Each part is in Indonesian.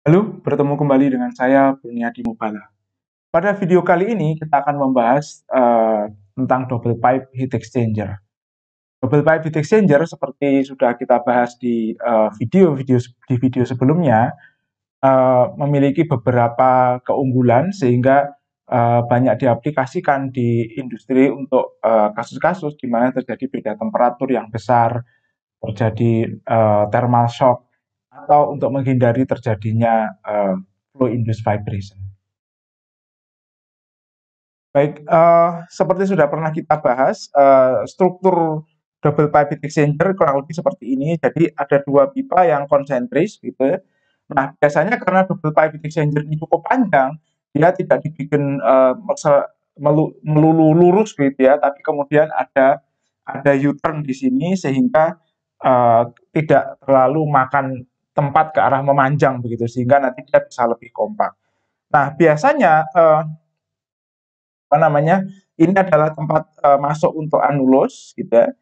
Halo, bertemu kembali dengan saya Kurniadi Mubala. Pada video kali ini kita akan membahas tentang double pipe heat exchanger. Double pipe heat exchanger seperti sudah kita bahas di video sebelumnya memiliki beberapa keunggulan sehingga banyak diaplikasikan di industri untuk kasus-kasus di mana terjadi beda temperatur yang besar, terjadi thermal shock, atau untuk menghindari terjadinya flow induced vibration. Baik, seperti sudah pernah kita bahas, struktur double pipe heat exchanger kurang lebih seperti ini. Jadi ada dua pipa yang konsentris gitu ya. Nah, biasanya karena double pipe heat exchanger ini cukup panjang, dia tidak dibikin melulu lurus gitu ya, tapi kemudian ada U-turn di sini sehingga tidak terlalu makan tempat ke arah memanjang begitu, sehingga nanti dia bisa lebih kompak. Nah, biasanya ini adalah tempat masuk untuk anulus gitu ya,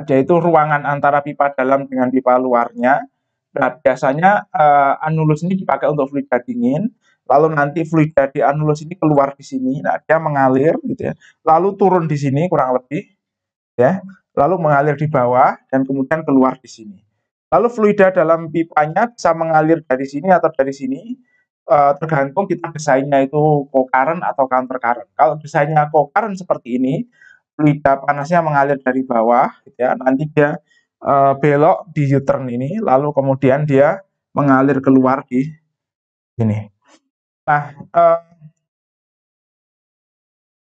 yaitu ruangan antara pipa dalam dengan pipa luarnya. Nah, biasanya anulus ini dipakai untuk fluida dingin, lalu nanti fluida di anulus ini keluar di sini, nah dia mengalir gitu ya, lalu turun di sini kurang lebih ya, lalu mengalir di bawah dan kemudian keluar di sini. Lalu fluida dalam pipanya bisa mengalir dari sini atau dari sini, tergantung kita desainnya itu co-current atau counter current. Kalau desainnya co-current seperti ini, fluida panasnya mengalir dari bawah, gitu ya, nanti dia belok di U-turn ini, lalu kemudian dia mengalir keluar di sini. Nah,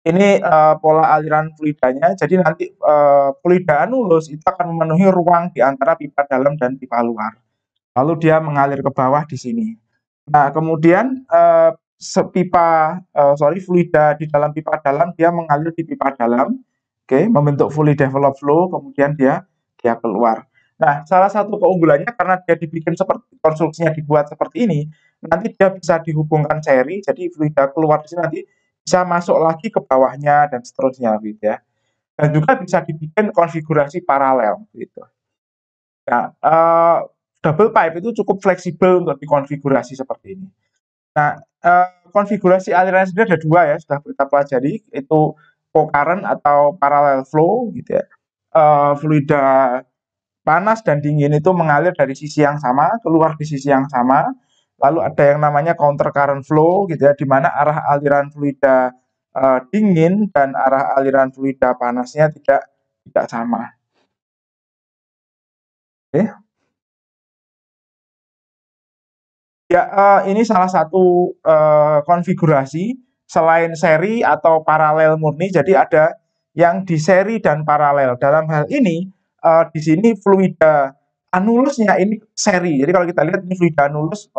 ini pola aliran fluidanya, jadi nanti fluida anulus itu akan memenuhi ruang di antara pipa dalam dan pipa luar. Lalu dia mengalir ke bawah di sini. Nah, kemudian fluida di dalam pipa dalam dia mengalir di pipa dalam, oke, membentuk fully developed flow, kemudian dia keluar. Nah, salah satu keunggulannya karena dia dibikin seperti konstruksinya dibuat seperti ini, nanti dia bisa dihubungkan seri, jadi fluida keluar di sini nanti bisa masuk lagi ke bawahnya dan seterusnya gitu ya. Dan juga bisa dibikin konfigurasi paralel gitu. Nah, double pipe itu cukup fleksibel untuk dikonfigurasi seperti ini. Nah, konfigurasi aliran sendiri ada dua ya, sudah kita pelajari, itu co-current atau parallel flow gitu ya. Fluida panas dan dingin itu mengalir dari sisi yang sama, keluar di sisi yang sama. Lalu ada yang namanya counter current flow gitu ya, di mana arah aliran fluida dingin dan arah aliran fluida panasnya tidak sama. Oke. Ya, ini salah satu konfigurasi selain seri atau paralel murni. Jadi ada yang di seri dan paralel. Dalam hal ini di sini fluida anulusnya ini seri. Jadi kalau kita lihat ini fluida anulus,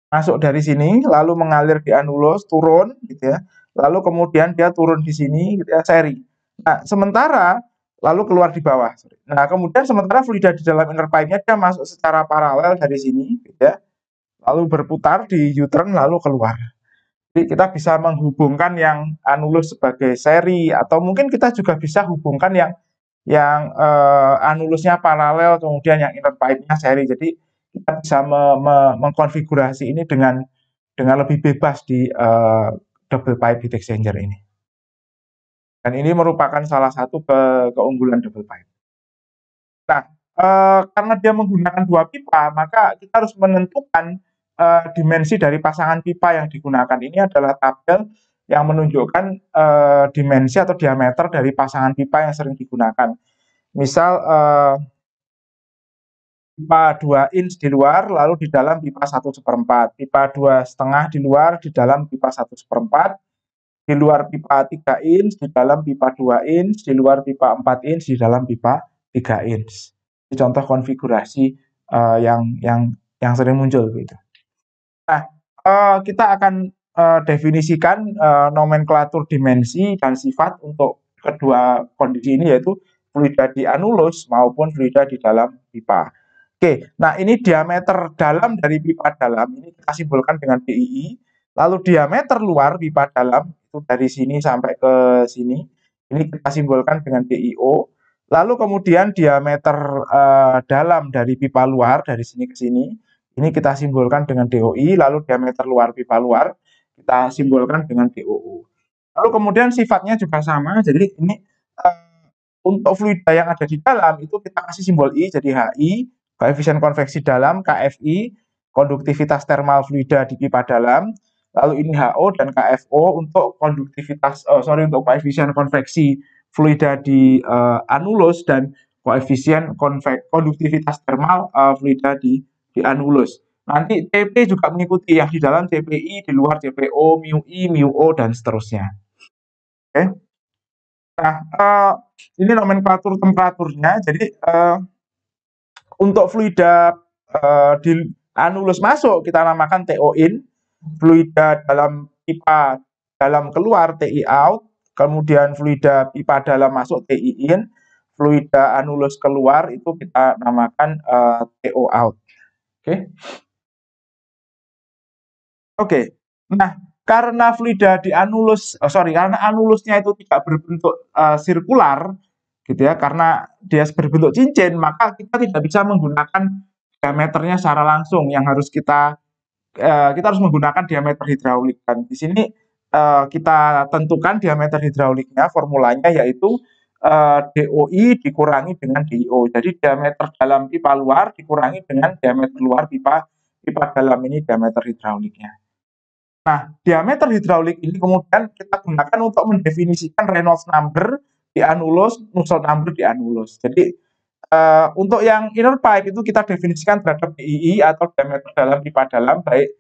masuk dari sini, lalu mengalir di anulus, turun, gitu ya. Lalu kemudian dia turun di sini, gitu ya, seri. Nah, sementara lalu keluar di bawah. Nah, kemudian sementara fluida di dalam inner pipe-nya dia masuk secara paralel dari sini, gitu ya. Lalu berputar di U-turn lalu keluar. Jadi kita bisa menghubungkan yang anulus sebagai seri atau mungkin kita juga bisa hubungkan yang anulusnya paralel kemudian yang inner pipe-nya seri. Jadi kita bisa mengkonfigurasi ini dengan lebih bebas di double pipe heat exchanger ini. Dan ini merupakan salah satu keunggulan double pipe. Nah, karena dia menggunakan dua pipa, maka kita harus menentukan dimensi dari pasangan pipa yang digunakan. Ini adalah tabel yang menunjukkan dimensi atau diameter dari pasangan pipa yang sering digunakan. Misal pipa 2 inch di luar, lalu di dalam pipa 1/4, pipa 2,5 di luar, di dalam pipa 1/4, di luar pipa 3 inch, di dalam pipa 2 inch, di luar pipa 4 inch, di dalam pipa 3 inch. Ini contoh konfigurasi yang sering muncul gitu. Nah, kita akan definisikan nomenklatur dimensi dan sifat untuk kedua kondisi ini, yaitu fluida di anulus maupun fluida di dalam pipa. Oke, nah ini diameter dalam dari pipa dalam ini kita simbolkan dengan DII. Lalu diameter luar pipa dalam itu dari sini sampai ke sini, ini kita simbolkan dengan DIO. Lalu kemudian diameter dalam dari pipa luar dari sini ke sini Ini kita simbolkan dengan DOI, lalu diameter luar pipa luar kita simbolkan dengan DOO. Lalu kemudian sifatnya juga sama, jadi ini untuk fluida yang ada di dalam itu kita kasih simbol I, jadi HI, koefisien konveksi dalam, KFI, konduktivitas termal fluida di pipa dalam, lalu ini HO dan KFO untuk untuk koefisien konveksi fluida di anulus dan koefisien konduktivitas termal fluida di anulus. Nanti TP juga mengikuti yang di dalam TPI, di luar TPO, mu I, mu O, dan seterusnya. Oke. Nah, ini nomenklatur temperaturnya. Jadi untuk fluida di anulus masuk kita namakan TO in, fluida dalam pipa dalam keluar TI out, kemudian fluida pipa dalam masuk TI in, fluida anulus keluar itu kita namakan TO out. Oke. Oke. Nah, karena fluida di anulus, karena anulusnya itu tidak berbentuk sirkular, gitu ya, karena dia berbentuk cincin, maka kita tidak bisa menggunakan diameternya secara langsung. Yang harus kita harus menggunakan diameter hidraulik. Dan di sini kita tentukan diameter hidrauliknya, formulanya yaitu DOI dikurangi dengan DIO. Jadi diameter dalam pipa luar dikurangi dengan diameter luar pipa dalam, ini diameter hidrauliknya. Nah, diameter hidraulik ini kemudian kita gunakan untuk mendefinisikan Reynolds number di anulus, Nusselt number di anulus. Jadi untuk yang inner pipe itu kita definisikan terhadap DII atau diameter dalam pipa dalam, baik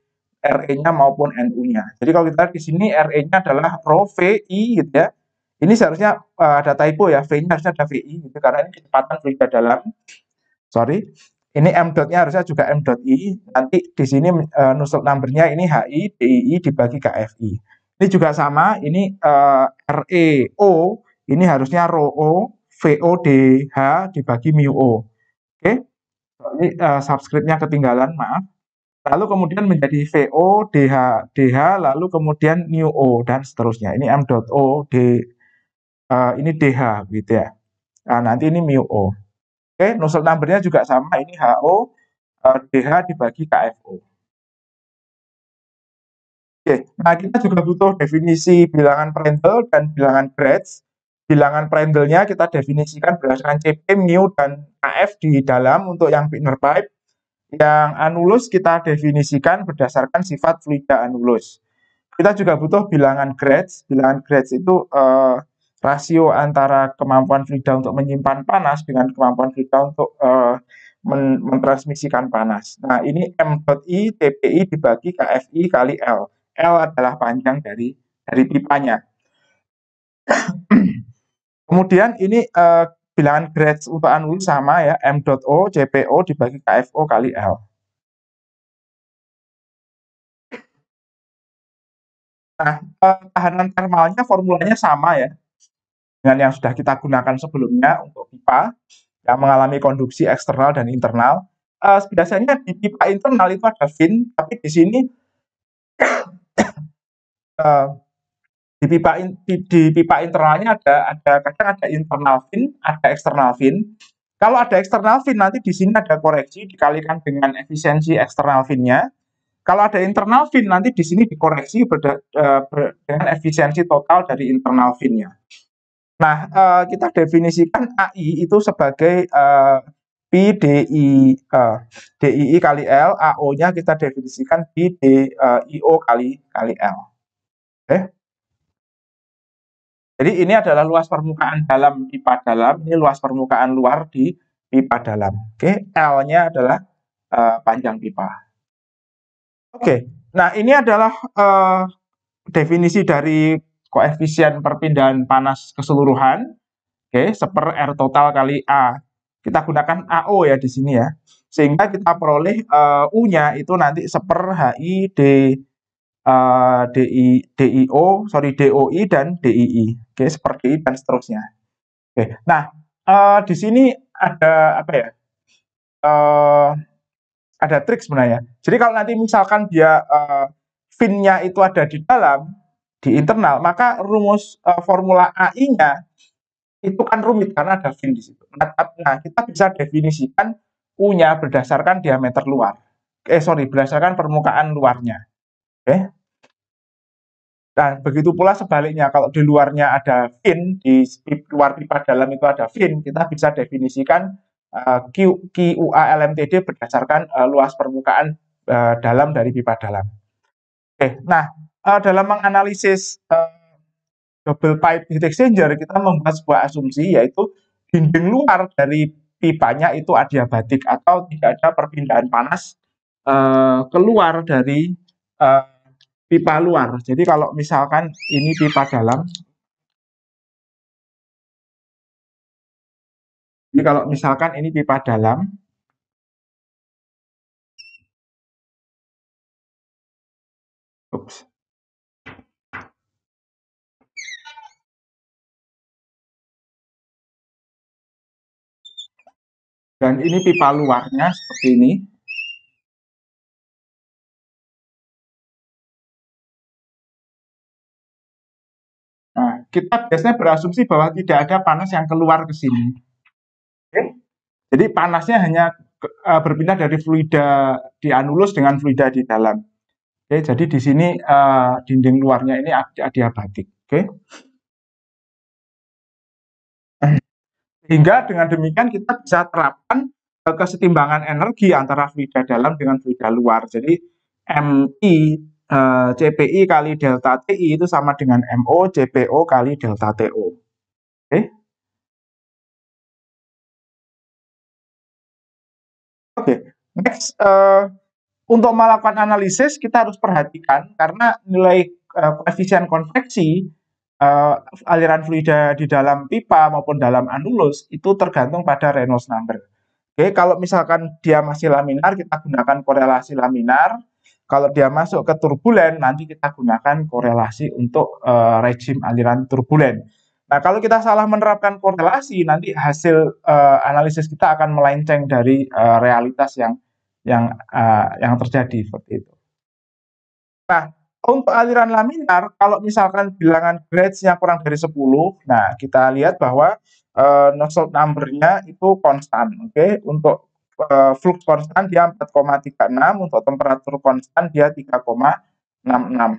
RE-nya maupun NU-nya. Jadi kalau kita lihat di sini RE-nya adalah rho VI gitu ya. Ini seharusnya ada typo ya, V-nya harusnya ada VI gitu karena ini kecepatan fluida dalam. Sorry. Ini M dot-nya harusnya juga M dot I. Nanti di sini Nusselt number-nya ini HI, DII dibagi KFI. Ini juga sama, ini REO, ini harusnya rho O, VO DH dibagi mu O. Oke, ini subscript-nya ketinggalan, maaf. Lalu kemudian menjadi VO DH, lalu kemudian mu O, dan seterusnya. Ini M dot O, ini DH, gitu ya. Nah, nanti ini mu O. Oke, Nusselt number-nya juga sama, ini HO, DH dibagi KFO. Oke, nah kita juga butuh definisi bilangan Prandtl dan bilangan Graetz. Bilangan Prandtl-nya kita definisikan berdasarkan CP, mu, dan KF di dalam untuk yang inner pipe. Yang anulus kita definisikan berdasarkan sifat fluida anulus. Kita juga butuh bilangan Graetz. Bilangan Graetz itu rasio antara kemampuan fluida untuk menyimpan panas dengan kemampuan fluida untuk mentransmisikan panas. Nah, ini M dot I TPI dibagi KFI kali L. L adalah panjang dari pipanya. Kemudian ini bilangan Graetz untuk anulus sama ya, M dot O CPO dibagi KFO kali L. Nah, tahanan termalnya formulanya sama ya, dengan yang sudah kita gunakan sebelumnya untuk pipa yang mengalami konduksi eksternal dan internal. Biasanya di pipa internal itu ada fin, tapi di sini di pipa internalnya kadang ada internal fin, ada eksternal fin. Kalau ada eksternal fin nanti di sini ada koreksi dikalikan dengan efisiensi eksternal finnya. Kalau ada internal fin nanti di sini dikoreksi dengan efisiensi total dari internal finnya. Nah, kita definisikan AI itu sebagai DII kali L, AO-nya kita definisikan DIO kali L. Oke. Jadi ini adalah luas permukaan dalam pipa dalam, ini luas permukaan luar di pipa dalam. Oke, L-nya adalah panjang pipa. Oke, nah ini adalah definisi dari koefisien perpindahan panas keseluruhan. Oke, seper R total kali A. Kita gunakan AO ya di sini ya. Sehingga kita peroleh U-nya itu nanti seper HI DOI dan DII. Oke, seperti DI dan seterusnya. Oke, nah di sini ada apa ya? Ada trik sebenarnya. Jadi kalau nanti misalkan dia fin-nya itu ada di dalam, di internal, maka rumus formula AI-nya itu kan rumit karena ada fin di situ. Nah, kita bisa definisikan U-nya berdasarkan diameter luar. berdasarkan permukaan luarnya. Oke. Nah, begitu pula sebaliknya, kalau di luarnya ada fin, di luar pipa dalam itu ada fin, kita bisa definisikan QA LMTD berdasarkan luas permukaan dalam dari pipa dalam. Oke, nah dalam menganalisis double pipe heat exchanger, kita membuat sebuah asumsi, yaitu dinding luar dari pipanya itu adiabatik atau tidak ada perpindahan panas keluar dari pipa luar. Jadi kalau misalkan ini pipa dalam, jadi kalau misalkan ini pipa dalam, ups, dan ini pipa luarnya seperti ini. Nah, kita biasanya berasumsi bahwa tidak ada panas yang keluar ke sini. Oke? Jadi panasnya hanya berpindah dari fluida di anulus dengan fluida di dalam. Oke, jadi di sini dinding luarnya ini adiabatik. Oke. Sehingga dengan demikian kita bisa terapkan kesetimbangan energi antara fluida dalam dengan fluida luar. Jadi MI CPI kali delta TI itu sama dengan MO CPO kali delta TO. Oke. Oke. Next, untuk melakukan analisis kita harus perhatikan karena nilai koefisien konveksi aliran fluida di dalam pipa maupun dalam anulus itu tergantung pada Reynolds number. Oke, kalau misalkan dia masih laminar, kita gunakan korelasi laminar. Kalau dia masuk ke turbulen, nanti kita gunakan korelasi untuk rejim aliran turbulen. Nah, kalau kita salah menerapkan korelasi, nanti hasil analisis kita akan melenceng dari realitas yang terjadi seperti itu. Nah, untuk aliran laminar, kalau misalkan bilangan grades-nya kurang dari 10, nah kita lihat bahwa Nusselt number-nya itu konstan. Oke, untuk flux konstan dia 4,36, untuk temperatur konstan dia 3,66.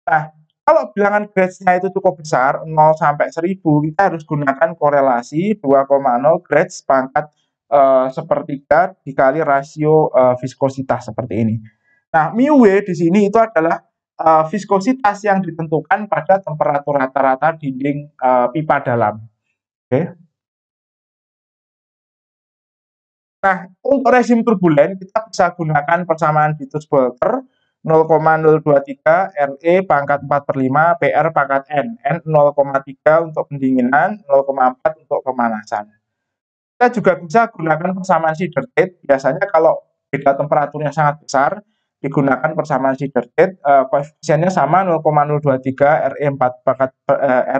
Nah, kalau bilangan grades-nya itu cukup besar, 0 sampai 1000, kita harus gunakan korelasi 2,0 grades pangkat sepertiga dikali rasio viskositas seperti ini. Nah, mu W di sini itu adalah viskositas yang ditentukan pada temperatur rata-rata dinding pipa dalam. Oke. Nah, untuk rezim turbulen kita bisa gunakan persamaan Vitus-Bolter 0,023 RE pangkat 4/5 PR pangkat N. N 0,3 untuk pendinginan, 0,4 untuk pemanasan. Kita juga bisa gunakan persamaan Sidertate. Biasanya kalau beda temperaturnya sangat besar, digunakan persamaan Sidertate, koefisiennya sama 0,023 RE 4 pangkat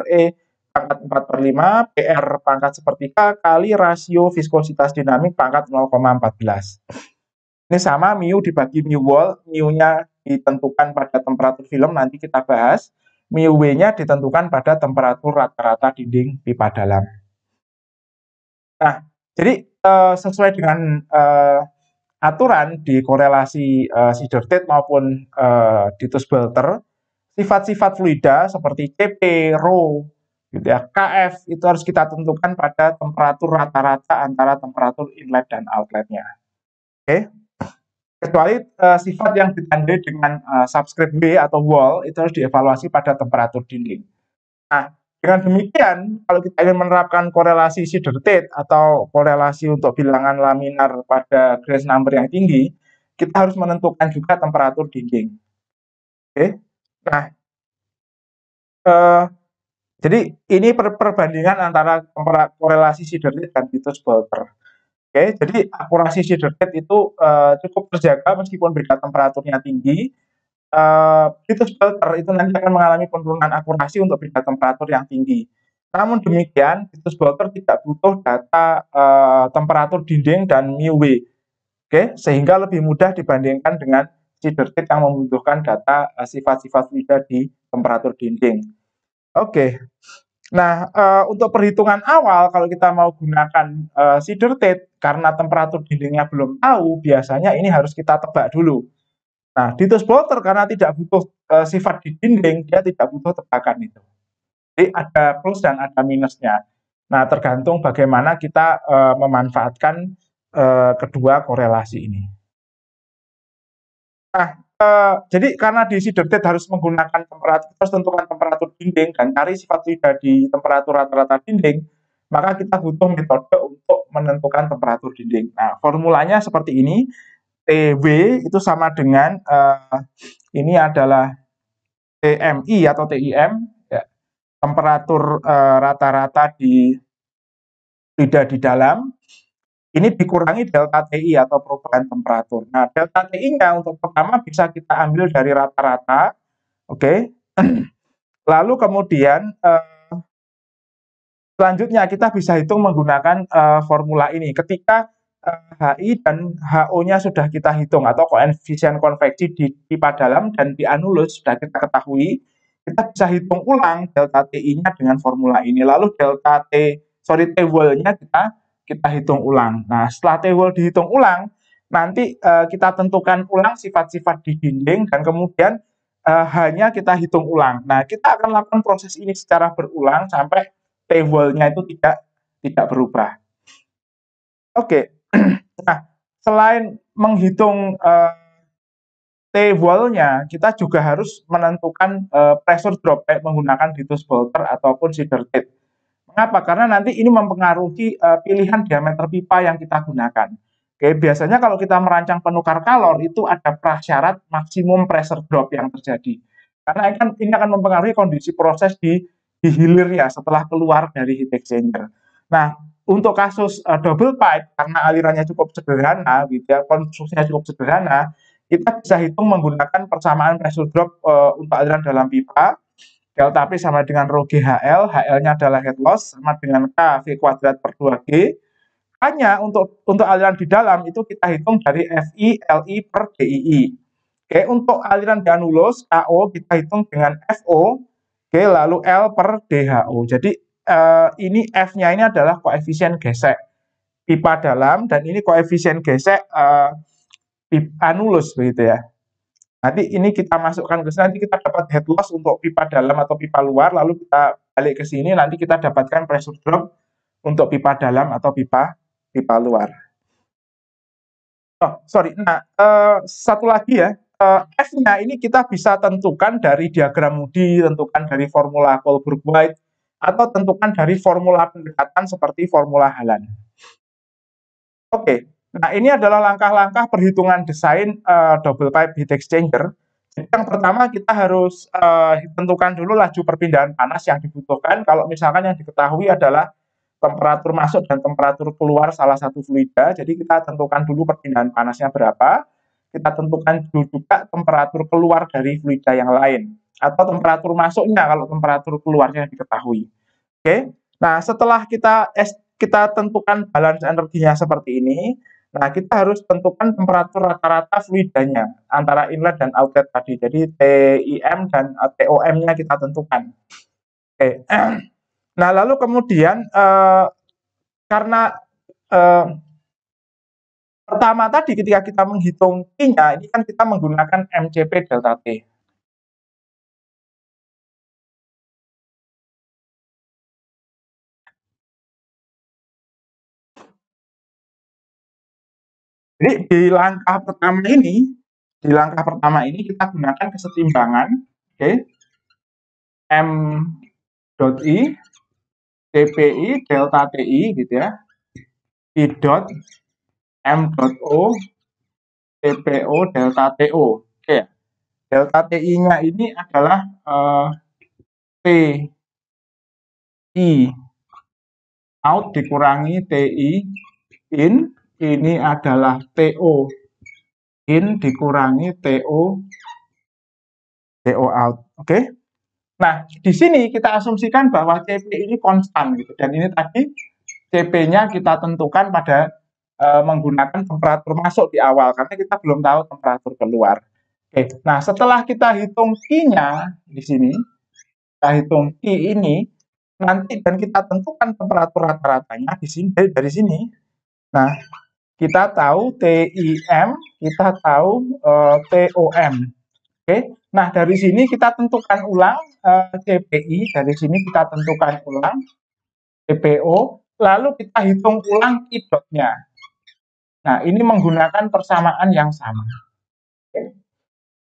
RE pangkat 4/5 PR pangkat sepertiga kali rasio viskositas dinamik pangkat 0,14. Ini sama mu dibagi mu wall, mu-nya ditentukan pada temperatur film, nanti kita bahas. Mu W-nya ditentukan pada temperatur rata-rata dinding pipa dalam. Nah, jadi sesuai dengan aturan di korelasi Sidertate maupun Ditus-Bolter, sifat-sifat fluida seperti CP, Rho, gitu ya, KF itu harus kita tentukan pada temperatur rata-rata antara temperatur inlet dan outletnya. Oke. Kecuali sifat yang ditandai dengan subscript B atau wall itu harus dievaluasi pada temperatur dinding. Nah, dengan demikian, kalau kita ingin menerapkan korelasi Sidertate atau korelasi untuk bilangan laminar pada Grace number yang tinggi, kita harus menentukan juga temperatur dinding. Oke. Nah, jadi ini perbandingan antara korelasi Sidertate dan Vitus-Bolter. Oke, jadi akurasi Sidertate itu cukup terjaga meskipun beda temperaturnya tinggi. Vitus-Bolter itu nanti akan mengalami penurunan akurasi untuk beda temperatur yang tinggi. Namun demikian, Vitus-Bolter tidak butuh data temperatur dinding dan mu W. Oke, sehingga lebih mudah dibandingkan dengan Sidertate yang membutuhkan data sifat-sifat fluida di temperatur dinding. Oke. Nah, untuk perhitungan awal kalau kita mau gunakan Cedar Tate karena temperatur dindingnya belum tahu, biasanya ini harus kita tebak dulu. Nah, di Tooth Bolter karena tidak butuh sifat di dinding, dia tidak butuh tebakan itu. Jadi ada plus dan ada minusnya. Nah, tergantung bagaimana kita memanfaatkan kedua korelasi ini. Nah, jadi karena di Cedar Tate harus menggunakan temperatur, terus tentukan temperatur dinding dan cari sifat fluida di temperatur rata-rata dinding, maka kita butuh metode untuk menentukan temperatur dinding. Nah, formulanya seperti ini, TW itu sama dengan ini adalah TMI atau TIM, ya, temperatur rata-rata di fluida di dalam, ini dikurangi delta TI atau perubahan temperatur. Nah, delta TI-nya untuk pertama bisa kita ambil dari rata-rata, oke. Lalu kemudian selanjutnya kita bisa hitung menggunakan formula ini. Ketika HI dan HO-nya sudah kita hitung atau koefisien konveksi di pipa dalam dan di anulus sudah kita ketahui, kita bisa hitung ulang delta TI-nya dengan formula ini. Lalu delta T-wall-nya kita hitung ulang. Nah, setelah T-wall dihitung ulang, nanti kita tentukan ulang sifat-sifat di dinding dan kemudian hanya kita hitung ulang. Nah, kita akan lakukan proses ini secara berulang sampai T-wall-nya itu tidak berubah. Oke. Nah, selain menghitung T-wall-nya, kita juga harus menentukan pressure drop menggunakan Tooth Bolter ataupun Cedar Tate. Mengapa? Karena nanti ini mempengaruhi pilihan diameter pipa yang kita gunakan. Oke, biasanya kalau kita merancang penukar kalor itu ada prasyarat maksimum pressure drop yang terjadi. Karena ini akan mempengaruhi kondisi proses di hilir ya setelah keluar dari heat exchanger. Nah, untuk kasus double pipe karena alirannya cukup sederhana, gitu ya, konstruksinya cukup sederhana, kita bisa hitung menggunakan persamaan pressure drop untuk aliran dalam pipa. Delta P sama dengan rho GHL, HL-nya adalah head loss, sama dengan K V kuadrat per 2G. Hanya untuk aliran di dalam itu kita hitung dari FI, LI per DII. Oke, untuk aliran di anulus, KO kita hitung dengan FO, oke, lalu L per DHO. Jadi ini F-nya ini adalah koefisien gesek pipa dalam, dan ini koefisien gesek anulus, begitu ya. Nanti ini kita masukkan ke sini, nanti kita dapat head loss untuk pipa dalam atau pipa luar, lalu kita balik ke sini, nanti kita dapatkan pressure drop untuk pipa dalam atau pipa luar. Oh, sorry. Nah, satu lagi ya, F-nya ini kita bisa tentukan dari diagram Moody, tentukan dari formula Colbert-White, atau tentukan dari formula pendekatan seperti formula Hallan. Oke. Nah, ini adalah langkah-langkah perhitungan desain double pipe heat exchanger. Jadi yang pertama kita harus tentukan dulu laju perpindahan panas yang dibutuhkan. Kalau misalkan yang diketahui adalah temperatur masuk dan temperatur keluar salah satu fluida, jadi kita tentukan dulu perpindahan panasnya berapa. Kita tentukan juga temperatur keluar dari fluida yang lain, atau temperatur masuknya kalau temperatur keluarnya diketahui. Oke. Nah, setelah kita tentukan balance energinya seperti ini, nah kita harus tentukan temperatur rata-rata fluidanya antara inlet dan outlet tadi. Jadi TIM dan TOM-nya kita tentukan. Oke. Nah, lalu kemudian karena pertama tadi ketika kita menghitung Q-nya, ini kan kita menggunakan MCP delta T. Jadi di langkah pertama ini kita gunakan kesetimbangan, oke, M dot I, TPI, delta TI, gitu ya, I dot, M dot O, TPO, delta TO. Oke, delta TI-nya ini adalah TI out dikurangi TI in, ini adalah TO in dikurangi TO out. Oke. Nah, di sini kita asumsikan bahwa CP ini konstan gitu, dan ini tadi CP-nya kita tentukan pada menggunakan temperatur masuk di awal karena kita belum tahu temperatur keluar. Oke. Nah, setelah kita hitung Q-nya di sini, kita hitung Q ini, nanti dan kita tentukan temperatur rata-ratanya di sini dari sini. Nah, kita tahu TIM, kita tahu TOM. Oke. Nah, dari sini kita tentukan ulang CPI, dari sini kita tentukan ulang CPO, lalu kita hitung ulang Q dot-nya. Nah, ini menggunakan persamaan yang sama. Oke.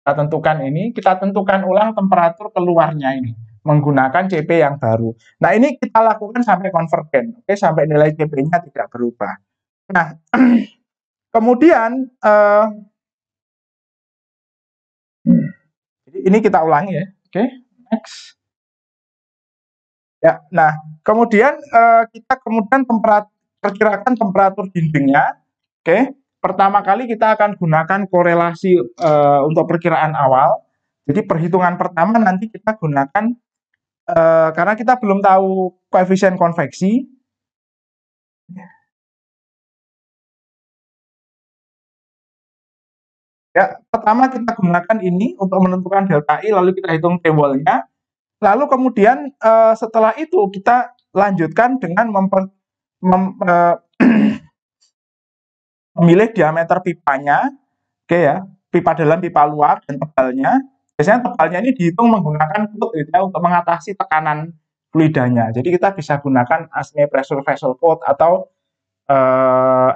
Kita tentukan ini, kita tentukan ulang temperatur keluarnya ini menggunakan CP yang baru. Nah, ini kita lakukan sampai konvergen, oke, sampai nilai CP-nya tidak berubah. Nah, kemudian jadi ini kita ulangi ya, oke, next. Ya, nah, kemudian kita perkirakan temperatur dindingnya, oke. Pertama kali kita akan gunakan korelasi untuk perkiraan awal. Jadi perhitungan pertama nanti kita gunakan karena kita belum tahu koefisien konveksi. Ya, pertama kita gunakan ini untuk menentukan delta I, lalu kita hitung T-wall-nya. Lalu kemudian setelah itu kita lanjutkan dengan memilih diameter pipanya, oke ya, pipa dalam, pipa luar, dan tebalnya. Biasanya tebalnya ini dihitung menggunakan code gitu ya, untuk mengatasi tekanan fluidanya. Jadi kita bisa gunakan ASME pressure vessel code atau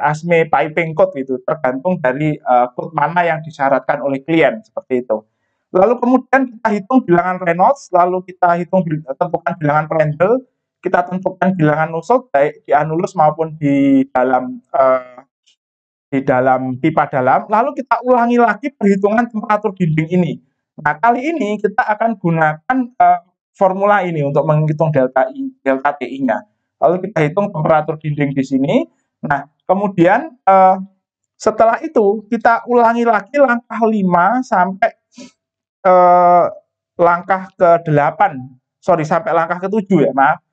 ASME piping code gitu, tergantung dari code mana yang disyaratkan oleh klien, seperti itu. Lalu kemudian kita hitung bilangan Reynolds, lalu kita tentukan bilangan Prandtl, kita tentukan bilangan Nusselt baik di anulus maupun di dalam pipa dalam, lalu kita ulangi lagi perhitungan temperatur dinding ini. Nah, kali ini kita akan gunakan formula ini untuk menghitung delta TI-nya. Lalu kita hitung temperatur dinding di sini. Nah, kemudian setelah itu kita ulangi lagi langkah 5 sampai langkah ke-8. Sampai langkah ke-7 ya, maaf.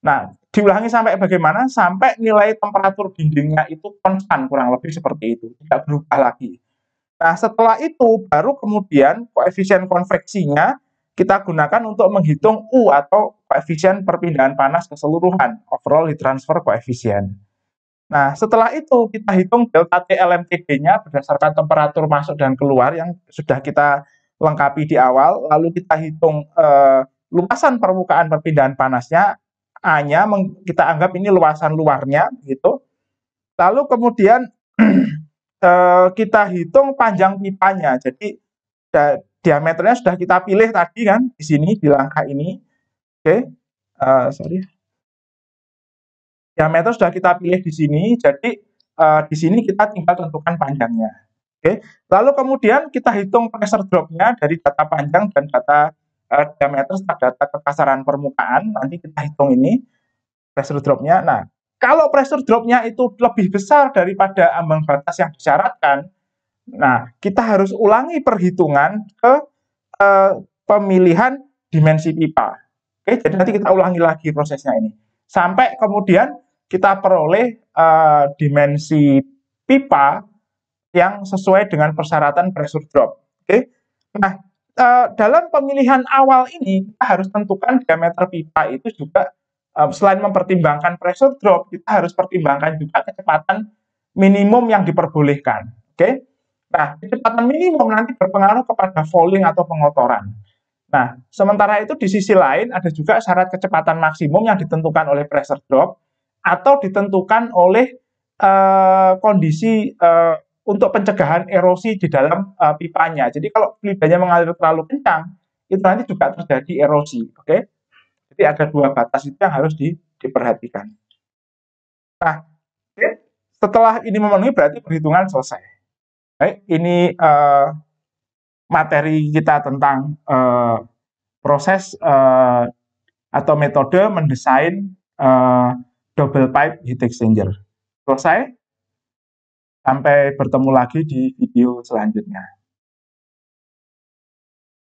Nah, diulangi sampai bagaimana? Sampai nilai temperatur dindingnya itu konstan, kurang lebih seperti itu, tidak berubah lagi. Nah, setelah itu baru kemudian koefisien konveksinya kita gunakan untuk menghitung U atau koefisien perpindahan panas keseluruhan, overall heat transfer coefficient. Nah, setelah itu kita hitung delta T LMTD-nya berdasarkan temperatur masuk dan keluar yang sudah kita lengkapi di awal, lalu kita hitung luasan permukaan perpindahan panasnya, A-nya kita anggap ini luasan luarnya gitu. Lalu kemudian kita hitung panjang pipanya. Jadi diameternya sudah kita pilih tadi kan di sini di langkah ini. Oke. Diameter sudah kita pilih di sini. Jadi di sini kita tinggal tentukan panjangnya. Oke. Lalu kemudian kita hitung pressure drop-nya dari data panjang dan data diameter serta data kekasaran permukaan. Nanti kita hitung ini pressure drop-nya. Nah, kalau pressure drop-nya itu lebih besar daripada ambang batas yang disyaratkan, nah, kita harus ulangi perhitungan ke pemilihan dimensi pipa. Oke, jadi nanti kita ulangi lagi prosesnya ini. Sampai kemudian kita peroleh dimensi pipa yang sesuai dengan persyaratan pressure drop. Oke. Nah, dalam pemilihan awal ini kita harus tentukan diameter pipa itu juga selain mempertimbangkan pressure drop, kita harus pertimbangkan juga kecepatan minimum yang diperbolehkan. Oke. Nah, kecepatan minimum nanti berpengaruh kepada fouling atau pengotoran. Nah, sementara itu di sisi lain ada juga syarat kecepatan maksimum yang ditentukan oleh pressure drop atau ditentukan oleh kondisi untuk pencegahan erosi di dalam pipanya. Jadi kalau fluidanya mengalir terlalu kencang, itu nanti juga terjadi erosi. Oke? Jadi ada dua batas itu yang harus diperhatikan. Nah, setelah ini memenuhi berarti perhitungan selesai. Baik, ini materi kita tentang proses atau metode mendesain double pipe heat exchanger. Selesai. Sampai bertemu lagi di video selanjutnya.